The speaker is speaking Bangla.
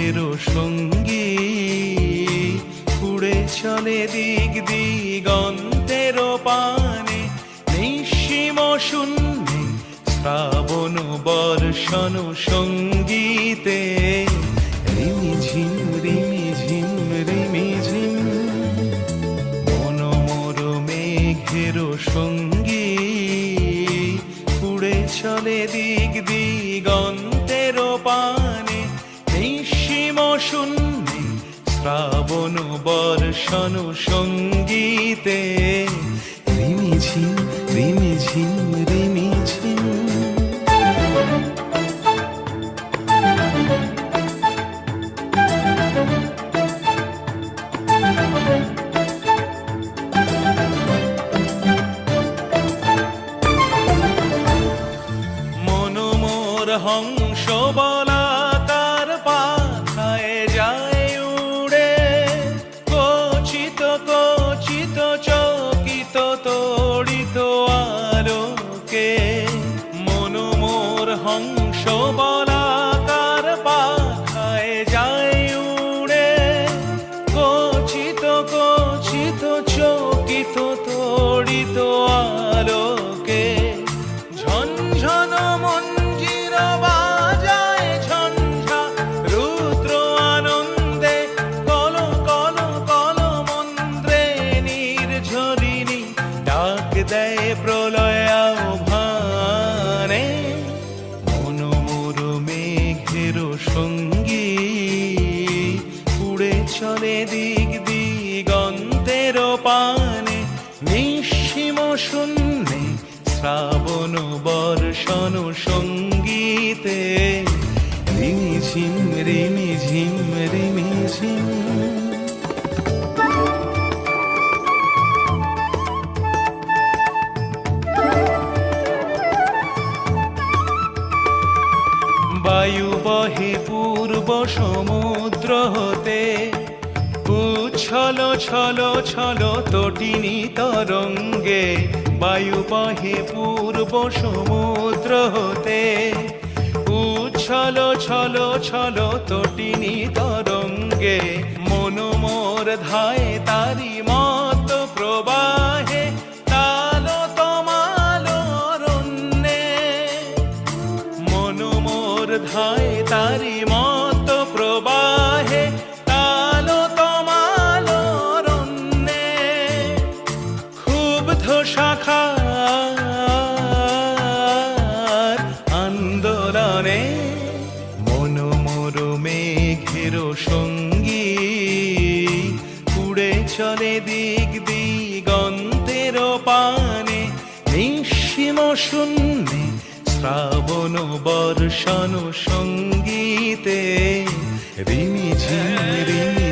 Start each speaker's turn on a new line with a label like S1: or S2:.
S1: মেঘের সঙ্গী উড়ে চলে দিক দিগন্তের পানে নিঃসীম শূন্যে শ্রাবণ বর্ষণ সঙ্গীতে রিমিঝিম রিমিঝিম রিমিঝিম মনোমর মেঘের সঙ্গী উড়ে চলে দিক দিগন্তের পানে নিঃসীম শূন্যে শ্রাবণ বর্ষণ সঙ্গীতে রিমিঝিম রিমিঝিম রিমিঝিম। মনোমর হংস বলাকার পাখায় যায় উড়ে কচিত কচিত চকিত তড়িত আলোকে মনোমর হংস বলাকার পাখায় যায় উড়ে কচিত কচিত চকিত তড়িত আলোকে ঝনঝন মঞ্জির বাজায় ঝঞ্ঝা রুদ্র আনন্দে কল কল কল মন্ত্রে নির্ঝরিণী ডাক দেয় প্রলয় আহ্বানে মনোমর মেঘের সঙ্গী উড়ে চলে দিক দিগন্তের পানে নিঃসীম শূন্যে শ্রাবণ বর্ষণ সঙ্গীতে রিমিঝিম রিমিঝিম রিমিঝিম। বায়ু বহে পূর্ব সমুদ্র হতে উচ্ছল ছল ছল তটিনী তরঙ্গে বায়ু বহে পূর্ব সমুদ্র হতে উচ্ছল ছল ছল তটিনী তরঙ্গে মনোমর ধায় তারি মত প্রবাহে তাল তমাল অরণ্যে মনোমর ধায় তারি মত প্রবাহে তাল তমাল অরণ্যে ক্ষুব্ধ শাখার আন্দোলনে মনোমর মেঘের সঙ্গী উড়ে চলে দিক দিগন্তের পানে নিঃসীম শূন্যে শ্রাবণ বর্ষণ সঙ্গীতে রিমিঝিম রিমি